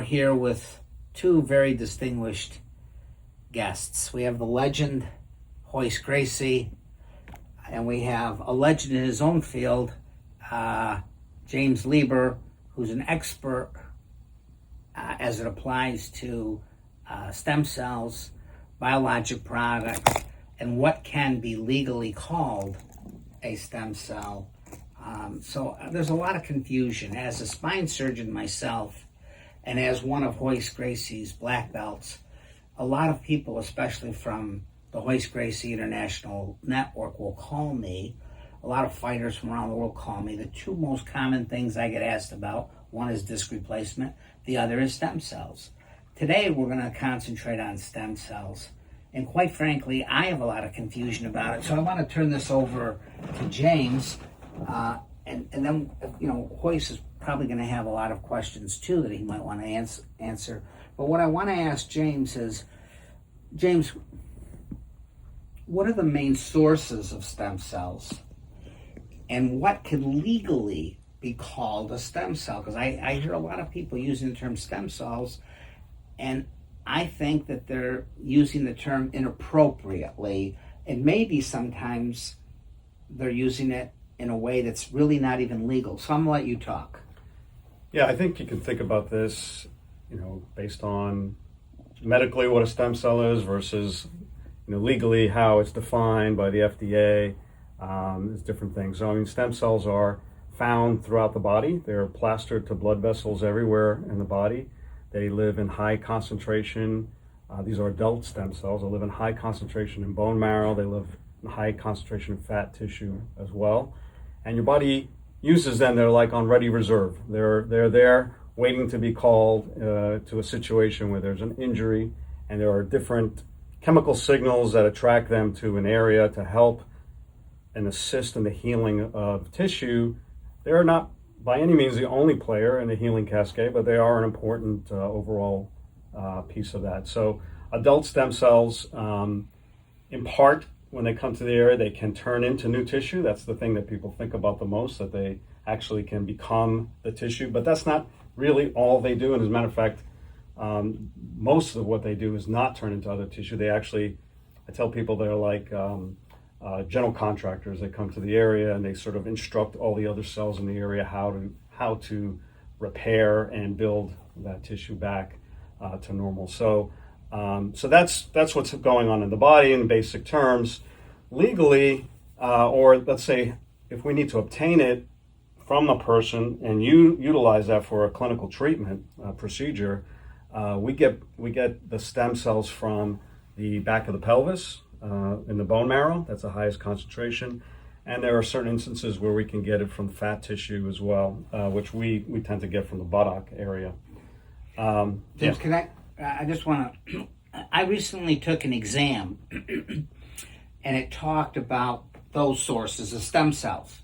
here with two very distinguished guests. We have the legend, Royce Gracie, and we have a legend in his own field, James Leiber, who's an expert as it applies to stem cells, biologic products, and what can be legally called a stem cell. So there's a lot of confusion. As a spine surgeon myself, and as one of Royce Gracie's black belts, a lot of people, especially from the Royce Gracie International Network, will call me. A lot of fighters from around the world call me. The two most common things I get asked about, one is disc replacement, the other is stem cells. Today we're going to concentrate on stem cells. And quite frankly, I have a lot of confusion about it. So I want to turn this over to James. And then, Royce is probably going to have a lot of questions too that he might want to answer. But what I want to ask James is, James, what are the main sources of stem cells? And what can legally be called a stem cell? Because I hear a lot of people using the term stem cells, and I think that they're using the term inappropriately, and maybe sometimes they're using it in a way that's really not even legal. So I'm going to let you talk. Yeah, I think you can think about this, based on medically what a stem cell is versus, legally how it's defined by the FDA. There's different things. So, stem cells are found throughout the body. They're plastered to blood vessels everywhere in the body. They live in high concentration. These are adult stem cells. They live in high concentration in bone marrow. They live in high concentration in fat tissue as well. And your body uses them. They're like on ready reserve. They're there waiting to be called to a situation where there's an injury, and there are different chemical signals that attract them to an area to help and assist in the healing of tissue. They're not by any means the only player in the healing cascade, but they are an important overall piece of that. So adult stem cells, in part, when they come to the area, they can turn into new tissue. That's the thing that people think about the most, that they actually can become the tissue. But that's not really all they do. And as a matter of fact, most of what they do is not turn into other tissue. They actually, I tell people they're like general contractors. They come to the area and they sort of instruct all the other cells in the area how to repair and build that tissue back to normal. So that's what's going on in the body in basic terms. Legally, or let's say if we need to obtain it from a person and utilize that for a clinical treatment procedure, we get the stem cells from the back of the pelvis in the bone marrow. That's the highest concentration. And there are certain instances where we can get it from fat tissue as well, which we tend to get from the buttock area. James, I just want to, I recently took an exam and it talked about those sources of stem cells.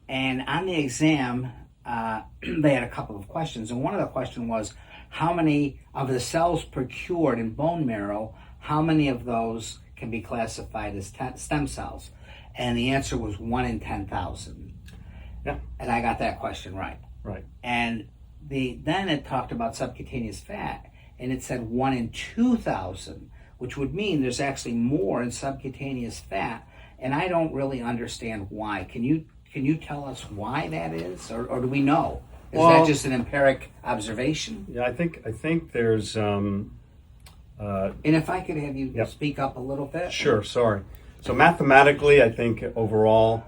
And on the exam, they had a couple of questions. And one of the questions was, how many of the cells procured in bone marrow, how many of those can be classified as stem cells? And the answer was 1 in 10,000. Yeah. And I got that question right. Right. And then it talked about subcutaneous fat, and it said 1 in 2,000, which would mean there's actually more in subcutaneous fat, and I don't really understand why. Can you tell us why that is, or do we know? Is that just an empiric observation? Yeah, I think there's. And if I could have you speak up a little bit. Sure. Sorry. So mathematically, I think overall,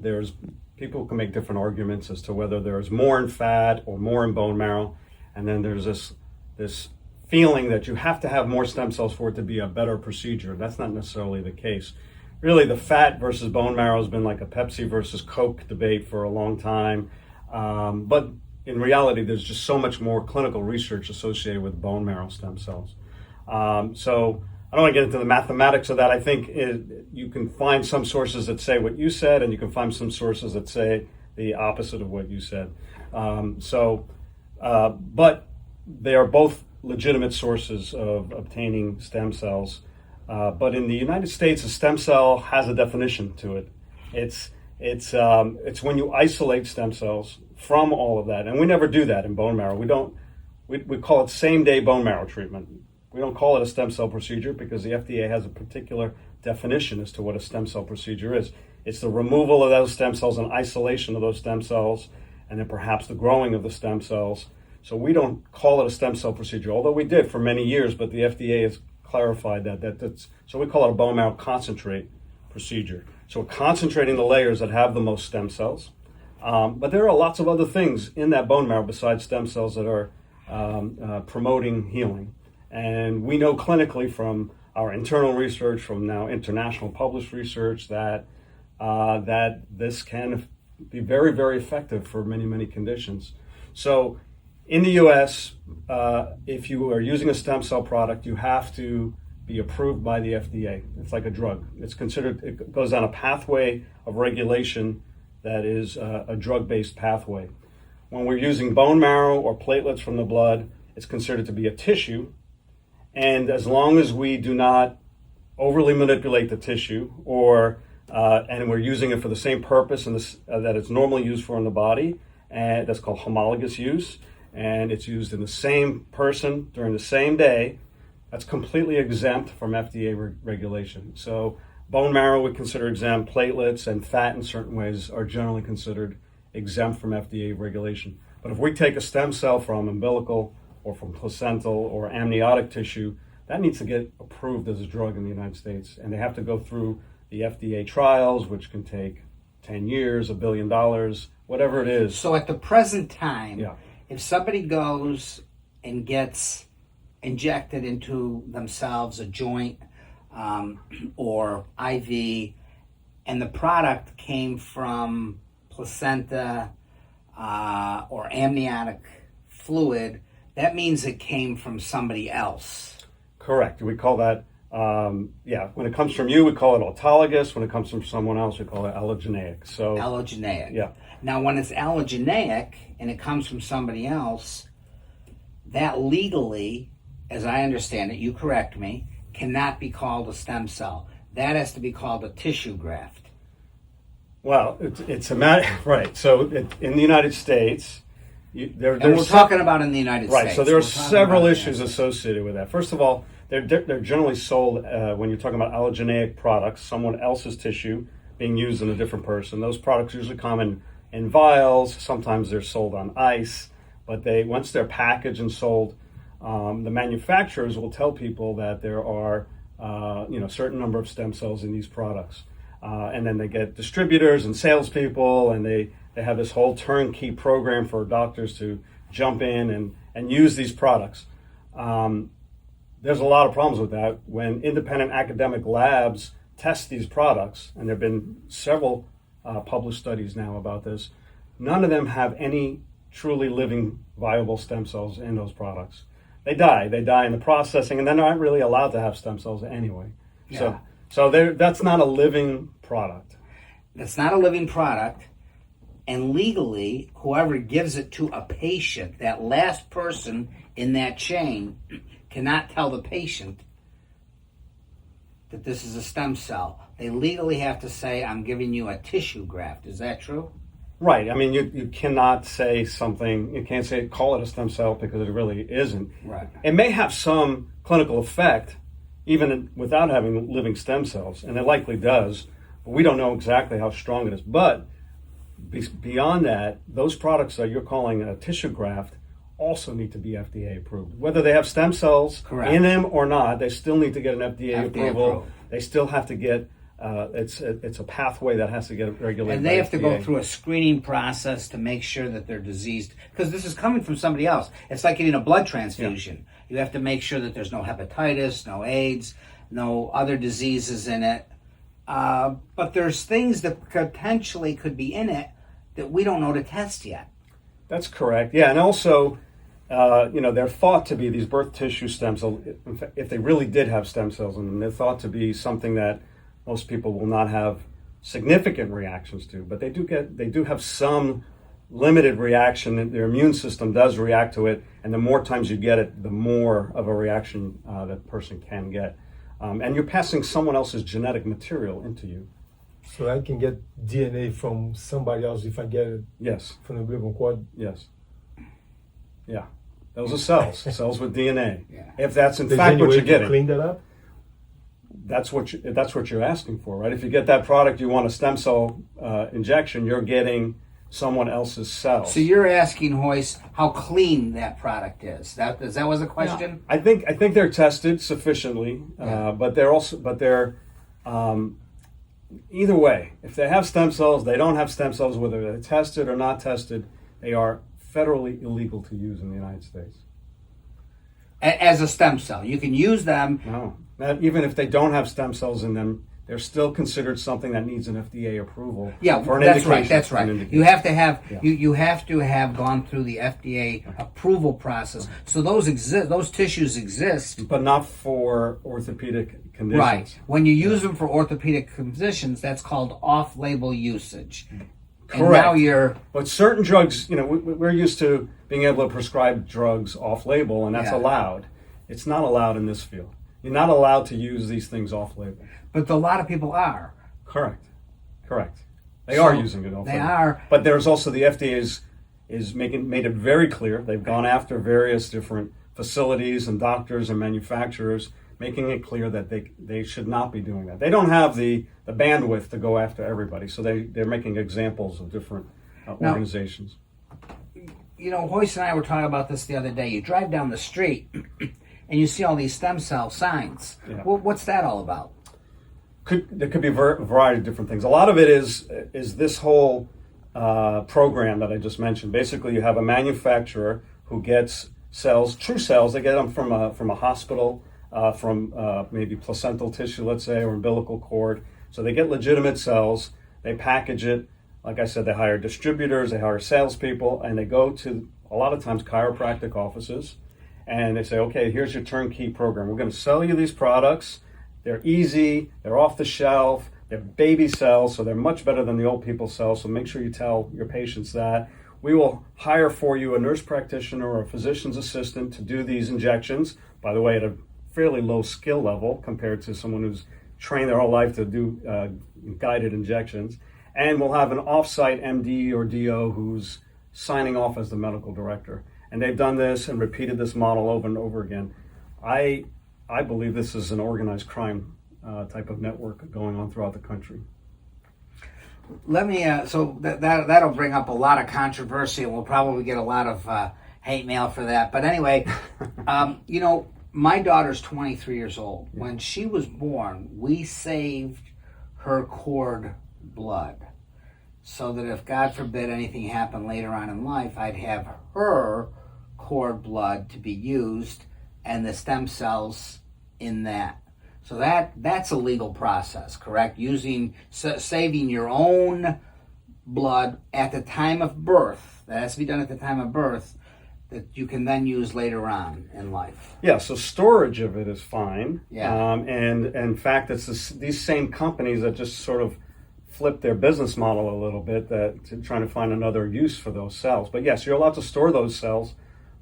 there's people can make different arguments as to whether there's more in fat or more in bone marrow, and then there's this feeling that you have to have more stem cells for it to be a better procedure. That's not necessarily the case. Really, the fat versus bone marrow has been like a Pepsi versus Coke debate for a long time, but in reality, there's just so much more clinical research associated with bone marrow stem cells. So I don't want to get into the mathematics of that. I think you can find some sources that say what you said, and you can find some sources that say the opposite of what you said. But they are both legitimate sources of obtaining stem cells. But in the United States, a stem cell has a definition to it. It's when you isolate stem cells from all of that, and we never do that in bone marrow. We don't we call it same-day bone marrow treatment. We don't call it a stem cell procedure because the FDA has a particular definition as to what a stem cell procedure is. It's the removal of those stem cells and isolation of those stem cells, and then perhaps the growing of the stem cells. So we don't call it a stem cell procedure, although we did for many years, but the FDA has clarified that's, so we call it a bone marrow concentrate procedure. So we're concentrating the layers that have the most stem cells. But there are lots of other things in that bone marrow besides stem cells that are promoting healing. And we know clinically from our internal research, from now international published research, that this can be very, very effective for many, many conditions. So in the US, if you are using a stem cell product, you have to be approved by the FDA. It's like a drug. It goes on a pathway of regulation that is a drug-based pathway. When we're using bone marrow or platelets from the blood, it's considered to be a tissue. And as long as we do not overly manipulate the tissue, and we're using it for the same purpose that it's normally used for in the body, and that's called homologous use, and it's used in the same person during the same day, that's completely exempt from FDA regulation. So bone marrow we consider exempt, platelets and fat in certain ways are generally considered exempt from FDA regulation. But if we take a stem cell from umbilical or from placental or amniotic tissue, that needs to get approved as a drug in the United States. And they have to go through the FDA trials, which can take 10 years, $1 billion, whatever it is. So at the present time, if somebody goes and gets injected into themselves a joint or IV, and the product came from placenta or amniotic fluid, that means it came from somebody else. Correct. We call that, when it comes from you, we call it autologous. When it comes from someone else, we call it allogeneic. So allogeneic. Yeah. Now, when it's allogeneic and it comes from somebody else, that legally, as I understand it, you correct me, cannot be called a stem cell. That has to be called a tissue graft. Well, it's a matter, right. So in the United States, we're talking about in the United States. Right, so there are several issues associated with that. First of all, they're generally sold, when you're talking about allogeneic products, someone else's tissue being used in a different person. Those products usually come in vials. Sometimes they're sold on ice. But once they're packaged and sold, the manufacturers will tell people that there are a certain number of stem cells in these products. And then they get distributors and salespeople, and they have this whole turnkey program for doctors to jump in and use these products. There's a lot of problems with that. When independent academic labs test these products, and there have been several published studies now about this, none of them have any truly living viable stem cells in those products. They die in the processing, and they're not really allowed to have stem cells anyway. Yeah. So that's not a living product. That's not a living product. And legally, whoever gives it to a patient, that last person in that chain, cannot tell the patient that this is a stem cell. They legally have to say, I'm giving you a tissue graft. Is that true? Right. I mean, you cannot say something, you can't call it a stem cell because it really isn't. Right. It may have some clinical effect even without having living stem cells, and it likely does, but we don't know exactly how strong it is. But beyond that, those products that you're calling a tissue graft also need to be FDA approved. Whether they have stem cells in them or not, they still need to get an FDA approval. Approved. They still have to get, it's a pathway that has to get regulated. And they have to go through a screening process to make sure that they're diseased, because this is coming from somebody else. It's like getting a blood transfusion. Yeah. You have to make sure that there's no hepatitis, no AIDS, no other diseases in it. But there's things that potentially could be in it that we don't know to test yet. That's correct. Yeah, and also, they're thought to be these birth tissue stem cells. In fact, if they really did have stem cells in them, they're thought to be something that most people will not have significant reactions to. But they do have some limited reaction, and their immune system does react to it. And the more times you get it, the more of a reaction that person can get. And you're passing someone else's genetic material into you. So I can get DNA from somebody else if I get it? Yes. From the umbilical cord? Yes. Yeah. Those are cells, cells with DNA. Yeah. If that's in There's fact any what way you're to getting, clean that up? that's what you're asking for, right? If you get that product, you want a stem cell injection, you're getting someone else's cells. So you're asking Royce how clean that product is. That was the question? I think they're tested sufficiently, Yeah. but they're either way. If they have stem cells, they don't have stem cells, whether they're tested or not tested, they are federally illegal to use in the United States. As a stem cell. You can use them. No, even if they don't have stem cells in them, they're still considered something that needs an FDA approval. Yeah, for an that's indication. right. That's for an right. indication. You have to have Yeah. you have to have gone through the FDA approval process. So those exist. Those tissues exist. But not for orthopedic conditions. Right. When you use them for orthopedic conditions, that's called off-label usage. And Correct. now you're But certain drugs, we're used to being able to prescribe drugs off-label, and that's Yeah. allowed. It's not allowed in this field. You're not allowed to use these things off-label. but a lot of people are. Correct. They So, are using it off-label. they are. But there's also the FDA is made it very clear. They've gone after various different facilities and doctors and manufacturers, making it clear that they should not be doing that. They don't have the bandwidth to go after everybody, so they're making examples of different organizations. Royce and I were talking about this the other day. You drive down the street and you see all these stem cell signs. Yeah. What's that all about? There could be a variety of different things. A lot of it is this whole program that I just mentioned. Basically, you have a manufacturer who gets cells, true cells. They get them from a hospital, from maybe placental tissue, let's say, or umbilical cord. So they get legitimate cells. They package it. Like I said, they hire distributors, they hire salespeople, and they go to, a lot of times, chiropractic offices, and they say, okay, here's your turnkey program. We're going to sell you these products. They're easy, they're off the shelf, they're baby cells, so they're much better than the old people's cells, so make sure you tell your patients that. We will hire for you a nurse practitioner or a physician's assistant to do these injections, by the way, at a fairly low skill level compared to someone who's trained their whole life to do guided injections. And we'll have an off-site MD or DO who's signing off as the medical director. And they've done this and repeated this model over and over again. I believe this is an organized crime type of network going on throughout the country. Let me. So that'll bring up a lot of controversy, and we'll probably get a lot of hate mail for that. But anyway, my daughter's 23 years old. When she was born, we saved her cord blood, so that if God forbid anything happened later on in life, I'd have her cord blood to be used and the stem cells in that. So that's a legal process, correct? Saving your own blood at the time of birth, that has to be done at the time of birth, that you can then use later on in life. Yeah, so storage of it is fine. Yeah. And in fact, it's these same companies that just sort of flip their business model a little bit, to trying to find another use for those cells. But yes, you're allowed to store those cells,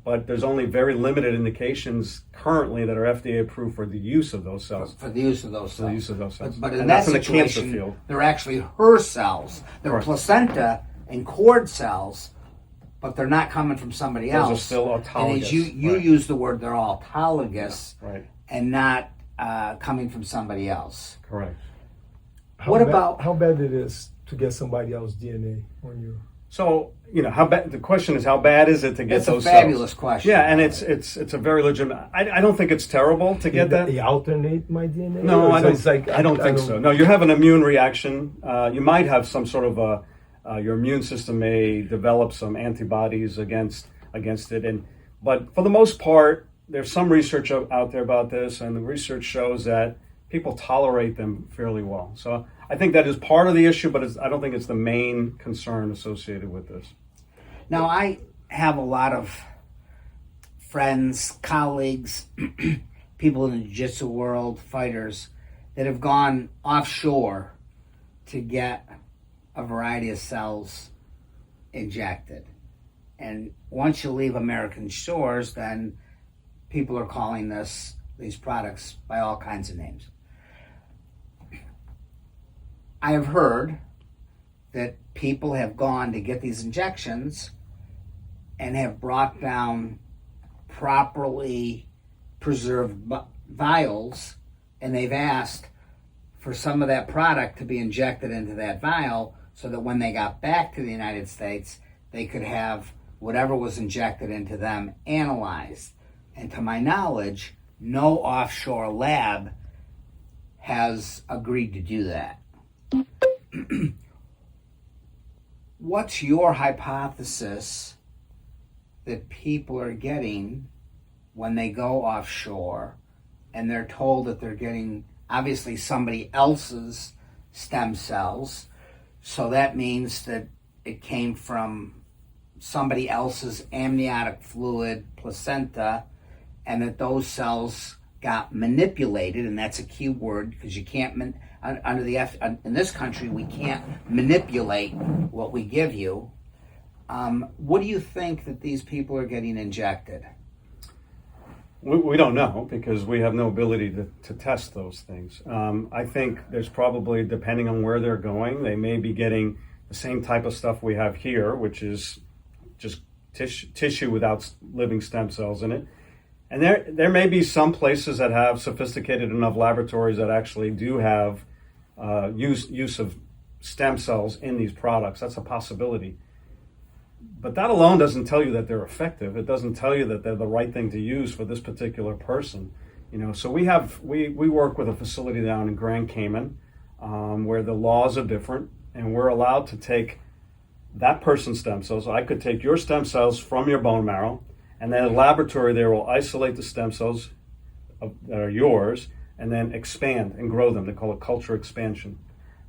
but there's only very limited indications currently that are FDA approved for the use of those cells. For the use of those cells. For the use of those cells. But in and that that's in the cancer situation, field. they're actually her cells. They're Correct. placenta and cord cells, but they're not coming from somebody Those else. are still autologous. And as you right. use the word, they're all autologous, Right. and not coming from somebody else. Correct. How bad it is to get somebody else's DNA on you? So, how bad, the question is, how bad is it to get It's those a fabulous cells? question. Yeah, and it's a very legitimate. I don't think it's terrible to get that. They alternate my DNA? No, Or I don't. it's like, I don't think so. No, you have an immune reaction. You might have some sort of your immune system may develop some antibodies against it, but for the most part, there's some research out there about this, and the research shows that people tolerate them fairly well. So I think that is part of the issue, but I don't think it's the main concern associated with this. Now, I have a lot of friends, colleagues, people in the jiu-jitsu world, fighters, that have gone offshore to get a variety of cells injected. And once you leave American shores, then people are calling these products by all kinds of names. I have heard that people have gone to get these injections and have brought down properly preserved vials, and they've asked for some of that product to be injected into that vial so that when they got back to the United States, they could have whatever was injected into them analyzed. And to my knowledge, no offshore lab has agreed to do that. What's your hypothesis that people are getting when they go offshore and they're told that they're getting obviously somebody else's stem cells? So that means that it came from somebody else's amniotic fluid, placenta, and that those cells got manipulated, and that's a key word because you can't, under the in this country, we can't manipulate what we give you. What do you think that these people are getting injected? We don't know because we have no ability to test those things. I think there's probably, depending on where they're going, they may be getting the same type of stuff we have here, which is just tissue without living stem cells in it. And there may be some places that have sophisticated enough laboratories that actually do have use of stem cells in these products. That's a possibility. But that alone doesn't tell you that they're effective. It doesn't tell you that they're the right thing to use for this particular person. So we work with a facility down in Grand Cayman where the laws are different, and we're allowed to take that person's stem cells. So I could take your stem cells from your bone marrow, and then a laboratory there will isolate the stem cells that are yours and then expand and grow them. They call it culture expansion.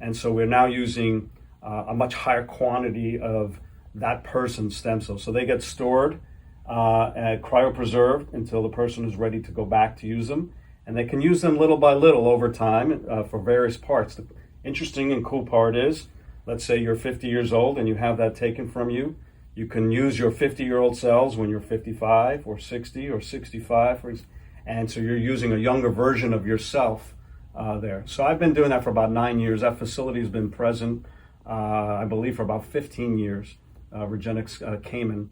And so we're now using a much higher quantity of that person's stem cells. So they get stored and cryopreserved until the person is ready to go back to use them. And they can use them little by little over time for various parts. The interesting and cool part is, let's say you're 50 years old and you have that taken from you. You can use your 50-year-old cells when you're 55 or 60 or 65. And so you're using a younger version of yourself there. So I've been doing that for about 9 years. That facility has been present, I believe, for about 15 years, Regenix Cayman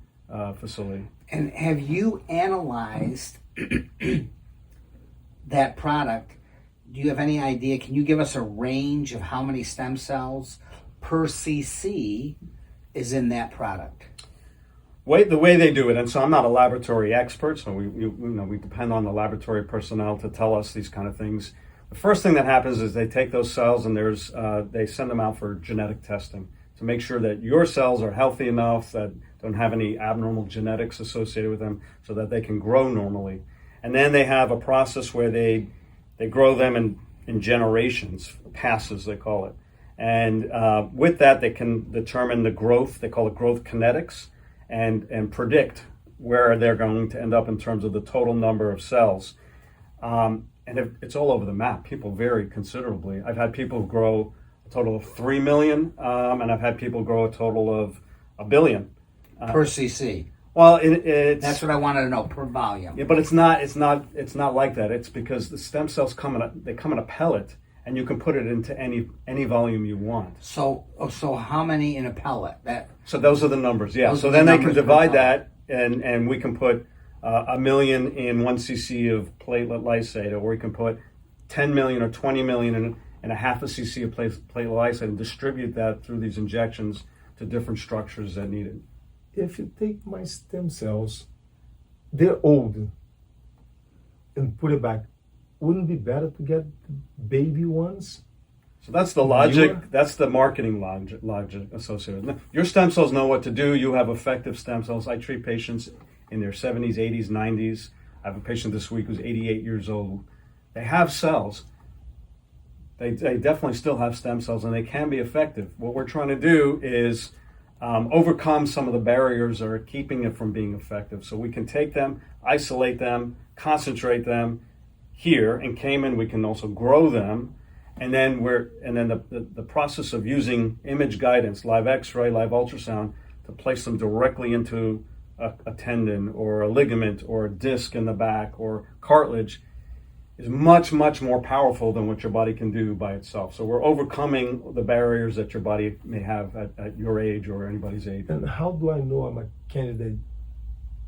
facility. And have you analyzed that product? Do you have any idea? Can you give us a range of how many stem cells per cc is in that product? The way they do it, and so I'm not a laboratory expert, so we depend on the laboratory personnel to tell us these kind of things. The first thing that happens is they take those cells and they send them out for genetic testing to make sure that your cells are healthy enough, that don't have any abnormal genetics associated with them, so that they can grow normally. And then they have a process where they grow them in generations, passes they call it. And with that, they can determine the growth. They call it growth kinetics, and predict where they're going to end up in terms of the total number of cells. And it's all over the map. People vary considerably. I've had people grow a total of 3 million, and I've had people grow a total of 1 billion. Per cc. Well, it's that's what I wanted to know, per volume. Yeah, but it's not like that. It's because the stem cells come in a pellet, and you can put it into any volume you want. So how many in a pellet? So those are the numbers, yeah. So then they can divide that, and we can put 1 million in 1 cc of platelet lysate, or we can put 10 million or 20 million in a half a cc of platelet lysate and distribute that through these injections to different structures that need it. If you take my stem cells, they're old, and put it back, wouldn't it be better to get baby ones? So that's the logic. That's the marketing logic associated with it. Your stem cells know what to do. You have effective stem cells. I treat patients in their 70s, 80s, 90s. I have a patient this week who's 88 years old. They have cells. They definitely still have stem cells, and they can be effective. What we're trying to do is overcome some of the barriers that are keeping it from being effective. So we can take them, isolate them, concentrate them. Here in Cayman, we can also grow them, and then the process of using image guidance, live X-ray, live ultrasound, to place them directly into a tendon or a ligament or a disc in the back or cartilage is much, much more powerful than what your body can do by itself. So we're overcoming the barriers that your body may have at your age or anybody's age. And how do I know I'm a candidate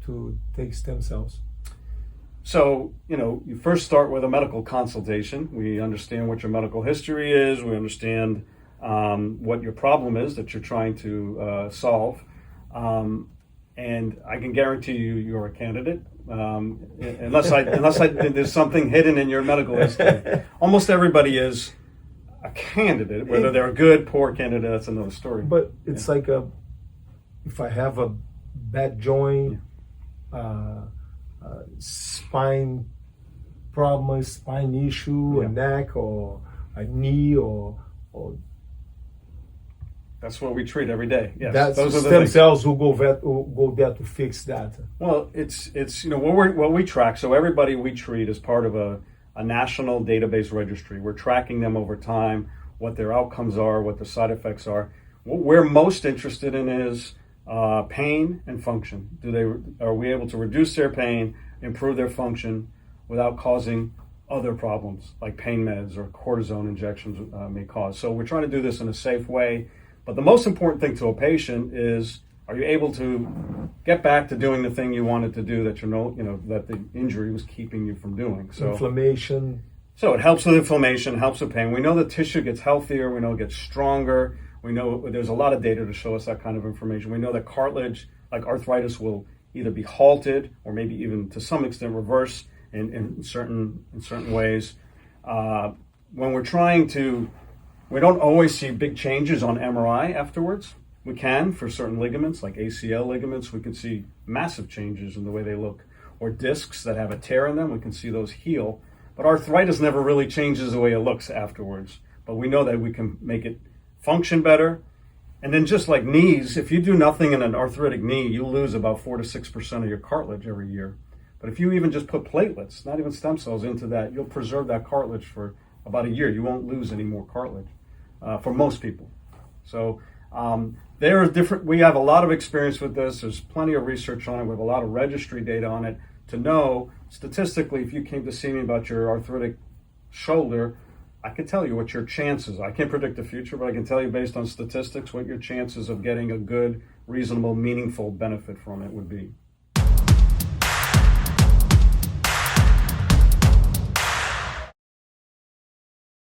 to take stem cells? So, you first start with a medical consultation. We understand what your medical history is. We understand what your problem is that you're trying to solve. And I can guarantee you're a candidate, unless there's something hidden in your medical history. Almost everybody is a candidate. Whether they're a good, poor candidate, that's another story. But it's like if I have a bad joint, spine problem, spine issue, a neck or a knee or that's what we treat every day. Yes, that's those are the stem things. cells who go there to fix that. Well, it's what we track. So everybody we treat is part of a national database registry. We're tracking them over time, what their outcomes are, what the side effects are. What we're most interested in is pain and function. Are we able to reduce their pain, improve their function without causing other problems like pain meds or cortisone injections may cause? So we're trying to do this in a safe way. But the most important thing to a patient is, are you able to get back to doing the thing you wanted to do that that the injury was keeping you from doing? So inflammation. So it helps with inflammation, helps with pain. We know the tissue gets healthier. We know it gets stronger. We know there's a lot of data to show us that kind of information. We know that cartilage, like arthritis, will either be halted or maybe even to some extent reverse in certain ways. We don't always see big changes on MRI afterwards. We can for certain ligaments, like ACL ligaments. We can see massive changes in the way they look. Or discs that have a tear in them, we can see those heal. But arthritis never really changes the way it looks afterwards. But we know that we can make it function better. And then just like knees, if you do nothing in an arthritic knee, you lose about 4 to 6% of your cartilage every year. But if you even just put platelets, not even stem cells, into that, you'll preserve that cartilage for about a year. You won't lose any more cartilage for most people. So there are different. We have a lot of experience with this. There's plenty of research on it. We have a lot of registry data on it to know statistically, if you came to see me about your arthritic shoulder, I can tell you what your chances. I can't predict the future, but I can tell you based on statistics what your chances of getting a good, reasonable, meaningful benefit from it would be.